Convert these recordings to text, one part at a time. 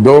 2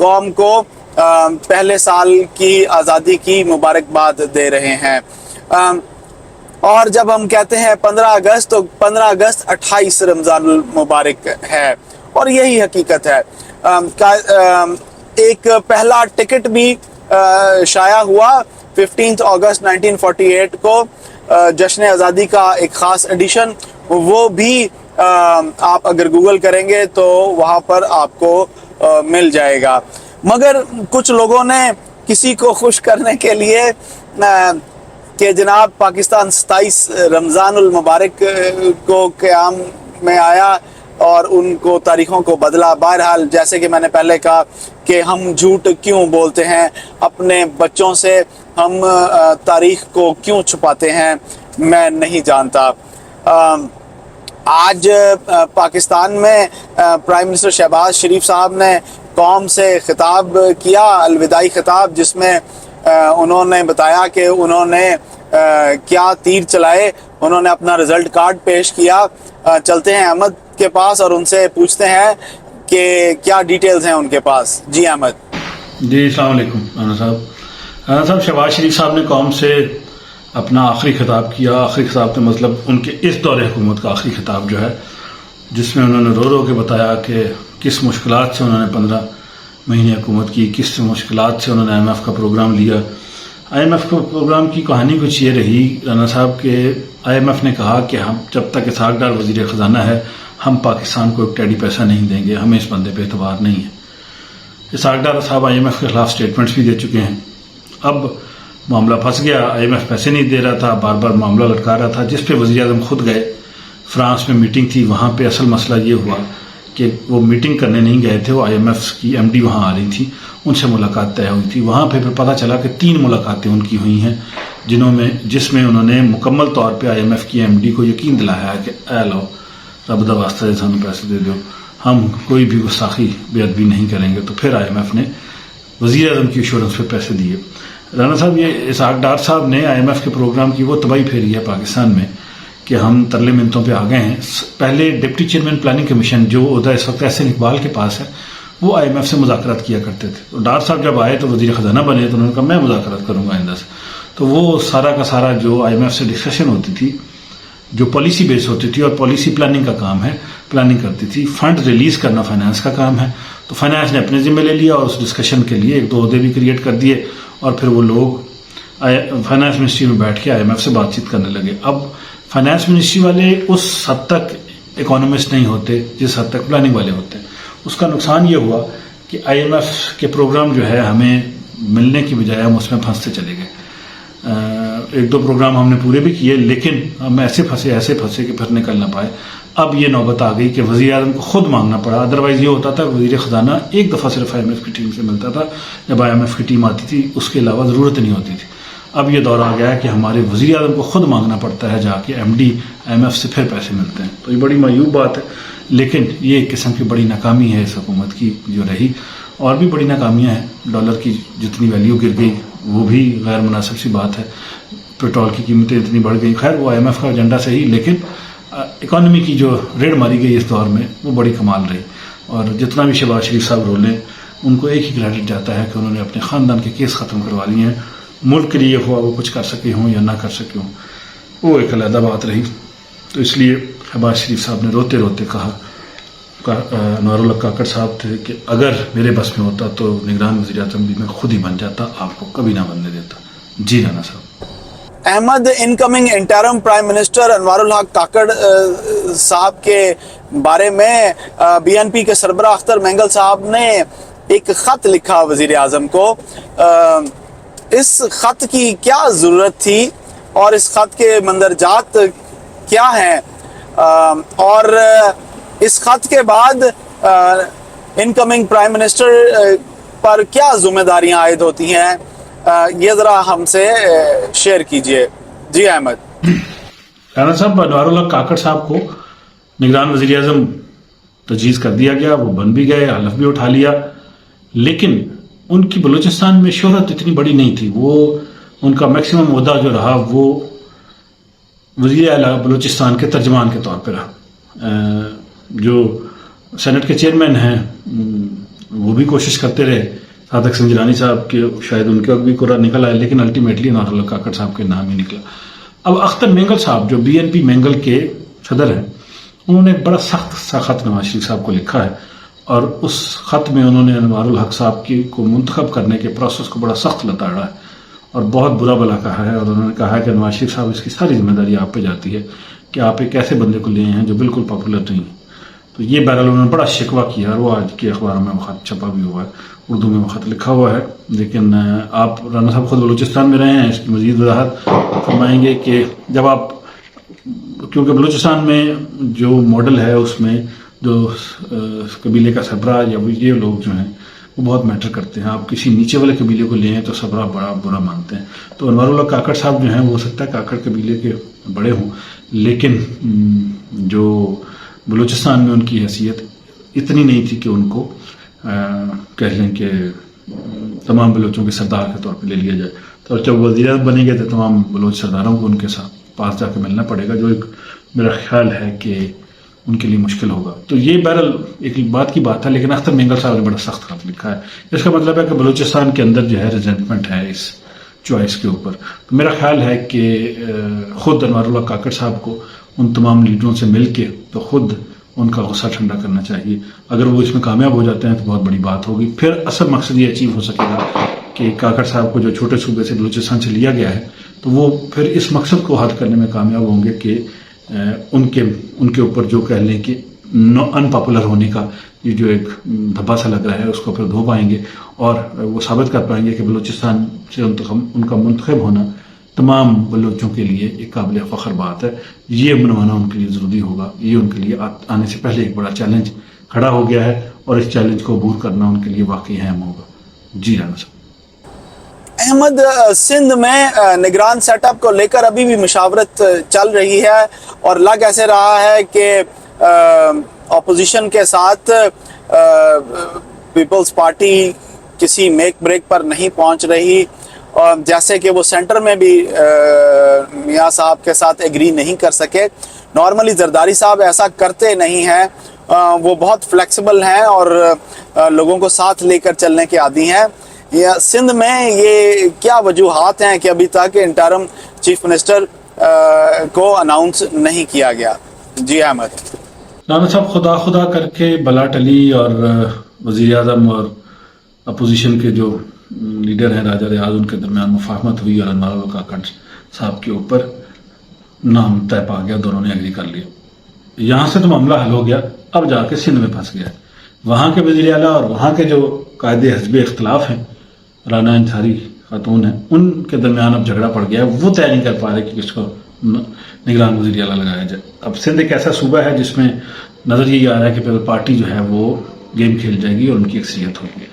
قوم کو پہلے سال کی آزادی کی مبارکباد دے رہے ہیں. اور جب ہم کہتے ہیں 15 اگست تو 15 اگست 28 رمضان المبارک ہے, اور یہی حقیقت ہے. ایک پہلا ٹکٹ بھی شائع ہوا 15 اگست 1948 کو, جشن آزادی کا ایک خاص ایڈیشن, وہ بھی آپ اگر گوگل کریں گے تو وہاں پر آپ کو مل جائے گا. مگر کچھ لوگوں نے کسی کو خوش کرنے کے لیے کہ جناب پاکستان 27 رمضان المبارک کو قیام میں آیا اور ان کو تاریخوں کو بدلا. بہرحال جیسے کہ میں نے پہلے کہا کہ ہم جھوٹ کیوں بولتے ہیں اپنے بچوں سے, ہم تاریخ کو کیوں چھپاتے ہیں, میں نہیں جانتا. آج پاکستان میں پرائم منسٹر شہباز شریف صاحب نے قوم سے خطاب کیا, الوداعی خطاب, جس میں انہوں نے بتایا کہ انہوں نے کیا تیر چلائے. انہوں نے اپنا رزلٹ کارڈ پیش کیا. چلتے ہیں احمد کے پاس اور ان سے پوچھتے ہیں کہ کیا ڈیٹیلز ہیں ان کے پاس. جی احمد. جی السلام علیکم رانا صاحب. رانا صاحب, شہباز شریف صاحب نے قوم سے اپنا آخری خطاب کیا. آخری خطاب کا مطلب ان کے اس دور حکومت کا آخری خطاب جو ہے, جس میں انہوں نے رو رو کے بتایا کہ کس مشکلات سے انہوں نے 15 مہینے حکومت کی, کس مشکلات سے انہوں نے IMF کا پروگرام لیا. IMF کے پروگرام کی کہانی کچھ یہ رہی رانا صاحب کہ IMF نے کہا کہ ہم جب تک اسحاق ڈار وزیر خزانہ ہے ہم پاکستان کو ایک ٹیڈی پیسہ نہیں دیں گے, ہمیں اس بندے پہ اعتبار نہیں ہے. اسحاق ڈار صاحب IMF کے خلاف سٹیٹمنٹس بھی دے چکے ہیں. اب معاملہ پھنس گیا, IMF پیسے نہیں دے رہا تھا, بار بار معاملہ لٹکا رہا تھا, جس پہ وزیر اعظم خود گئے. فرانس میں میٹنگ تھی, وہاں پہ اصل مسئلہ یہ ہوا کہ وہ میٹنگ کرنے نہیں گئے تھے, وہ IMF کی MD وہاں آ رہی تھی, ان سے ملاقات طے ہوئی تھی. وہاں پہ پھر پتہ چلا کہ 3 ملاقاتیں ان کی ہوئی ہیں جس میں انہوں نے مکمل طور پہ IMF کی MD کو یقین دلایا کہ اے لو رب دا واسطہ ہے سانو پیسے دے دو, ہم کوئی بھی گستاخی بے ادبی نہیں کریں گے. تو پھر IMF نے وزیر اعظم کی ایشورنس پہ پیسے دیے. رانا صاحب, یہ اسحاق ڈار صاحب نے IMF کے پروگرام کی وہ تباہی پھیری ہے پاکستان میں کہ ہم ترلے منتوں پہ آ گئے ہیں. پہلے ڈپٹی چیئرمین پلاننگ کمیشن جو عہدہ اس وقت احسن اقبال کے پاس ہے, وہ IMF سے مذاکرات کیا کرتے تھے. تو ڈار صاحب جب آئے تو وزیر خزانہ بنے تو انہوں نے کہا میں مذاکرات کروں گا آئندہ سے. تو وہ سارا کا سارا جو IMF سے ڈسکشن ہوتی تھی, جو پالیسی بیس ہوتی تھی, اور پالیسی پلاننگ کا کام ہے, پلاننگ کرتی تھی. فنڈ ریلیز کرنا فائنانس کا کام ہے, تو فائنانس نے اپنے ذمہ لے لیا اور اس ڈسکشن کے لیے 1-2 عہدے بھی کریٹ کر دیے, اور پھر وہ لوگ فائنانس منسٹری میں بیٹھ کے IMF سے بات چیت کرنے لگے. اب فائنانس منسٹری والے اس حد تک اکانومسٹ نہیں ہوتے جس حد تک پلاننگ والے ہوتے ہیں. اس کا نقصان یہ ہوا کہ IMF کے پروگرام جو ہے ہمیں ملنے کی بجائے ہم اس میں پھنستے چلے گئے. 1-2 پروگرام ہم نے پورے بھی کیے, لیکن ہم ایسے پھنسے کہ پھر نکل نہ پائے. اب یہ نوبت آ گئی کہ وزیر اعظم کو خود مانگنا پڑا. ادروائز یہ ہوتا تھا وزیر خزانہ ایک دفعہ صرف IMF کی ٹیم سے ملتا تھا, جب IMF کی ٹیم آتی تھی اس کے علاوہ ضرورت نہیں ہوتی تھی. اب یہ دور آ گیا ہے کہ ہمارے وزیر اعظم کو خود مانگنا پڑتا ہے, جا کے MD IMF سے پھر پیسے ملتے ہیں. تو یہ بڑی معیوب بات ہے, لیکن یہ ایک قسم کی بڑی ناکامی ہے اس حکومت کی جو رہی. اور بھی بڑی ناکامیاں ہیں. ڈالر کی جتنی ویلیو گر گئی وہ بھی غیر مناسب سی بات ہے. پیٹرول کی قیمتیں اتنی بڑھ گئی. خیر وہ IMF کا ایجنڈا صحیح, لیکن اکانومی کی جو ریڑھ ماری گئی اس دور میں وہ بڑی کمال رہی. اور جتنا بھی شہباز شریف صاحب رولیں, ان کو ایک ہی کریڈٹ جاتا ہے کہ انہوں نے اپنے خاندان کے کیس ختم کروا لیے ہیں. ملک کے لیے ہوا وہ کچھ کر سکے ہوں یا نہ کر سکے ہوں, وہ ایک علیحدہ بات رہی. تو اس لیے شہباز شریف صاحب نے روتے روتے کہا, انوار اللہ کاکڑ صاحب تھے, کہ اگر میرے بس میں ہوتا تو نگران وزیر اعظم بھی میں خود ہی بن جاتا, آپ کو کبھی نہ بننے دیتا. جی رانا صاحب. Ahmed, incoming interim prime minister Anwar ul Haq Kakar صاحب کے بارے میں BNP کے سربراہ اختر مینگل صاحب نے ایک خط لکھا وزیر اعظم کو. اس خط کی کیا ضرورت تھی اور اس خط کے مندرجات کیا ہیں, اور اس خط کے بعد انکمنگ پرائم منسٹر پر کیا ذمہ داریاں عائد ہوتی ہیں, یہ ذرا ہم سے شیئر کیجئے. جی احمد. رانا صاحب, انوار اللہ کاکڑ صاحب کو نگران وزیر اعظم تجویز کر دیا گیا, وہ بن بھی گئے, حلف بھی اٹھا لیا, لیکن ان کی بلوچستان میں شہرت اتنی بڑی نہیں تھی. وہ ان کا میکسیمم عہدہ جو رہا وہ وزیر اعلیٰ بلوچستان کے ترجمان کے طور پہ رہا. جو سینٹ کے چیئرمین ہیں وہ بھی کوشش کرتے رہے, صادق سنجرانی صاحب کے شاید ان کے وقت بھی قرعہ نکل آئے, لیکن الٹیمیٹلی انوار اللہ کاکڑ صاحب کے نام ہی نکلا. اب اختر مینگل صاحب جو BNP مینگل کے صدر ہیں, انہوں نے ایک بڑا سخت سا خط نواز شریف صاحب کو لکھا ہے, اور اس خط میں انہوں نے انوار الحق صاحب کو منتخب کرنے کے پروسیس کو بڑا سخت لتاڑا ہے اور بہت برا بلا کہا ہے, اور انہوں نے کہا ہے کہ نواز شریف صاحب اس کی ساری ذمہ داری آپ پہ جاتی ہے کہ آپ ایک ایسے بندے کو لیے ہیں جو بالکل پاپولر نہیں ہے. تو یہ بہرحال انہوں نے بڑا شکوہ کیا, اور وہ آج کے اخباروں میں وہ خط چھپا بھی ہوا ہے, اردو میں وہ خط لکھا ہوا ہے. لیکن آپ رانا صاحب خود بلوچستان میں رہے ہیں, اس کی مزید وضاحت فرمائیں گے کہ جب آپ, کیونکہ بلوچستان میں جو ماڈل ہے اس میں جو قبیلے کا سربراہ یا یہ لوگ جو ہیں وہ بہت میٹر کرتے ہیں. آپ کسی نیچے والے قبیلے کو لیں تو سربراہ بڑا برا مانتے ہیں. تو انوار اللہ کاکڑ صاحب جو ہیں وہ ہو سکتا ہے کاکڑ قبیلے کے بڑے ہوں, لیکن جو بلوچستان میں ان کی حیثیت اتنی نہیں تھی کہ ان کو کہہ لیں کہ تمام بلوچوں کے سردار کے طور پہ لے لیا جائے. تو جب وزیر اعظم بنے گے تو تمام بلوچ سرداروں کو ان کے ساتھ پاس جا کے ملنا پڑے گا, جو ایک میرا خیال ہے کہ ان کے لیے مشکل ہوگا. تو یہ بہرحال ایک بات کی بات ہے, لیکن اختر مینگل صاحب نے بڑا سخت خط لکھا ہے. اس کا مطلب ہے کہ بلوچستان کے اندر جو ہے ریزنٹمنٹ ہے اس چوائس کے اوپر. تو میرا خیال ہے کہ خود انوار اللہ کاکڑ صاحب کو ان تمام لیڈروں سے مل کے تو خود ان کا غصہ ٹھنڈا کرنا چاہیے. اگر وہ اس میں کامیاب ہو جاتے ہیں تو بہت بڑی بات ہوگی. پھر اصل مقصد یہ اچیو ہو سکے گا کہ کاکڑ صاحب کو جو چھوٹے صوبے سے بلوچستان سے لیا گیا ہے تو وہ پھر اس مقصد کو حل کرنے میں کامیاب ہوں گے کہ ان کے اوپر جو کہہ لیں کہ ان پاپولر ہونے کا یہ جو ایک دھبا سا لگ رہا ہے اس کو پھر دھو پائیں گے, اور وہ ثابت کر پائیں گے کہ بلوچستان سے ان کا منتخب ہونا تمام بلوچوں کے لیے ایک قابل فخر بات ہے. یہ منوانا ان کے لیے ضروری ہوگا. یہ ان کے لیے آنے سے پہلے ایک بڑا چیلنج کھڑا ہو گیا ہے, اور اس چیلنج کو عبور کرنا ان کے لیے واقعی اہم ہوگا. جی رانا صاحب. احمد, سندھ میں نگران سیٹ اپ کو لے کر ابھی بھی مشاورت چل رہی ہے, اور لگ ایسے رہا ہے کہ اپوزیشن کے ساتھ پیپلز پارٹی کسی میک بریک پر نہیں پہنچ رہی, اور جیسے کہ وہ سینٹر میں بھی میاں صاحب کے ساتھ ایگری نہیں کر سکے. نارملی زرداری صاحب ایسا کرتے نہیں ہیں, وہ بہت فلیکسیبل ہیں اور لوگوں کو ساتھ لے کر چلنے کے عادی ہیں. سندھ میں یہ کیا وجوہات ہیں کہ ابھی تک انٹرم چیف منسٹر کو اناؤنس نہیں کیا گیا؟ جی احمد. رانا صاحب خدا کر کے بلا ٹلی, اور وزیر اعظم اور اپوزیشن کے جو لیڈر ہیں راجہ ریاض, ان کے درمیان مفاہمت ہوئی, اور انوار اللہ کاکڑ صاحب کے اوپر نام طے پا گیا, دونوں نے ایگری کر لیا. یہاں سے تو معاملہ حل ہو گیا. اب جا کے سندھ میں پھنس گیا. وہاں کے وزیر اعلیٰ اور وہاں کے جو قائد حزب اختلاف ہیں, رانا انصاری خاتون ہیں, ان کے درمیان اب جھگڑا پڑ گیا ہے. وہ طے نہیں کر پا رہے کہ کس کو نگران وزیر اعلیٰ لگایا جائے. اب سندھ ایک ایسا صوبہ ہے جس میں نظر یہی آ رہا ہے کہ پیپل پارٹی جو ہے وہ گیم کھیل جائے گی اور ان کی اکثریت ہوگی,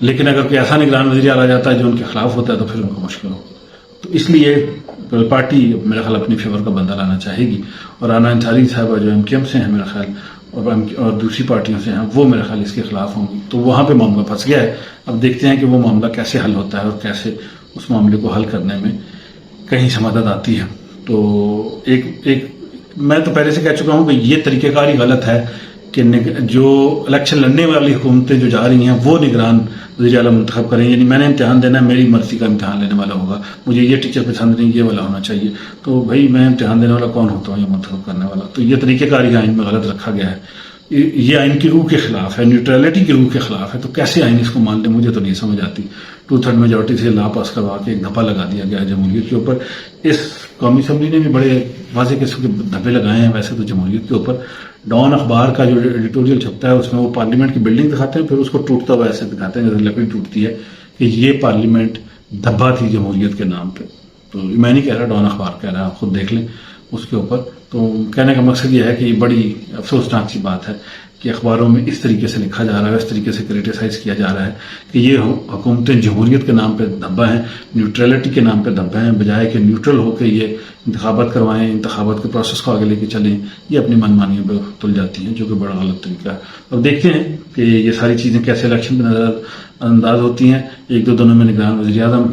لیکن اگر کوئی ایسا نگران وزیر اعلیٰ جاتا ہے جو ان کے خلاف ہوتا ہے تو پھر ان کو مشکل ہوگا. تو اس لیے پیپل پارٹی میرا خیال اپنی فیور کا بندہ لانا چاہے گی, اور رانا انصاری صاحبہ جو MKM سے ہیں میرا خیال, اور دوسری پارٹیوں سے ہیں, وہ میرا خیال اس کے خلاف ہوں گی. تو وہاں پہ معاملہ پھنس گیا ہے. اب دیکھتے ہیں کہ وہ معاملہ کیسے حل ہوتا ہے اور کیسے اس معاملے کو حل کرنے میں کہیں سے مدد آتی ہے. تو ایک میں تو پہلے سے کہہ چکا ہوں کہ یہ طریقہ کار ہی غلط ہے کہ جو الیکشن لڑنے والی حکومتیں جو جا رہی ہیں وہ نگران وزیر اعلیٰ منتخب کریں. یعنی میں نے امتحان دینا ہے, میری مرضی کا امتحان لینے والا ہوگا, مجھے یہ ٹیچر پسند نہیں, یہ والا ہونا چاہیے. تو بھائی میں امتحان دینے والا کون ہوتا ہوں یا منتخب کرنے والا؟ تو یہ طریقہ کار ہی آئین میں غلط رکھا گیا ہے. یہ آئین کی روح کے خلاف ہے, نیوٹرلٹی کی روح کے خلاف ہے. تو کیسے آئین اس کو مان لیں, مجھے تو نہیں سمجھ آتی. 2/3 میجورٹی سے لا پاس کروا کے ایک دھپا لگا دیا گیا ہے جمہوریت کے اوپر. اس قومی اسمبلی نے بھی بڑے واضح قسم کے دھبے لگائے ہیں ویسے تو جمہوریت کے اوپر. ڈان اخبار کا جو ایڈیٹوریل چھپتا ہے اس میں وہ پارلیمنٹ کی بلڈنگ دکھاتے ہیں, پھر اس کو ٹوٹتا ہوا ایسے دکھاتے ہیں جیسے لکڑی ٹوٹتی ہے, کہ یہ پارلیمنٹ دھبا تھی جمہوریت کے نام پہ. تو میں نہیں کہہ رہا, ڈان اخبار کہہ رہا ہے, آپ خود دیکھ لیں اس کے اوپر. تو کہنے کا مقصد یہ ہے کہ یہ بڑی افسوسناک سی بات ہے کہ اخباروں میں اس طریقے سے لکھا جا رہا ہے, اس طریقے سے کریٹیسائز کیا جا رہا ہے کہ یہ حکومتیں جمہوریت کے نام پہ دھبا ہیں, نیوٹرلٹی کے نام پہ دھبا ہیں, بجائے کہ نیوٹرل ہو کے یہ انتخابات کروائیں, انتخابات کے پروسیس کو آگے لے کے چلیں. یہ اپنی من مانیوں پہ تل جاتی ہیں, جو کہ بڑا غلط طریقہ ہے. اب دیکھتے ہیں کہ یہ ساری چیزیں کیسے الیکشن پہ نظر انداز ہوتی ہیں. 1-2 دنوں میں نگران وزیر اعظم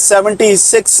76